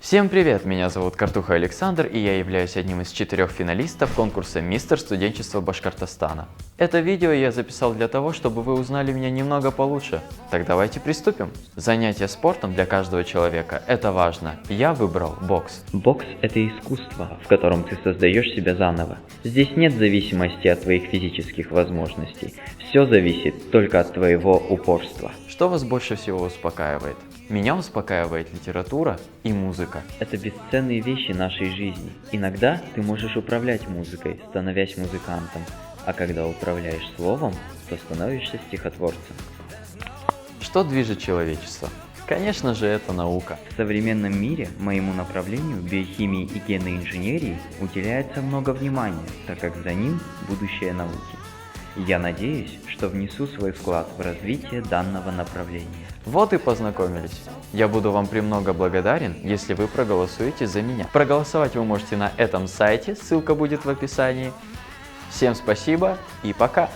Всем привет, меня зовут Картуха Александр, и я являюсь одним из 4 финалистов конкурса «Мистер студенчества Башкортостана». Это видео я записал для того, чтобы вы узнали меня немного получше. Так давайте приступим. Занятие спортом для каждого человека – это важно. Я выбрал бокс. Бокс – это искусство, в котором ты создаешь себя заново. Здесь нет зависимости от твоих физических возможностей. Все зависит только от твоего упорства. Что вас больше всего успокаивает? Меня успокаивает литература и музыка. Это бесценные вещи нашей жизни. Иногда ты можешь управлять музыкой, становясь музыкантом, а когда управляешь словом, то становишься стихотворцем. Что движет человечество? Конечно же, это наука. В современном мире моему направлению биохимии и генной инженерии уделяется много внимания, так как за ним будущее науки. Я надеюсь, что внесу свой вклад в развитие данного направления. Вот и познакомились. Я буду вам премного благодарен, если вы проголосуете за меня. Проголосовать вы можете на этом сайте, ссылка будет в описании. Всем спасибо и пока!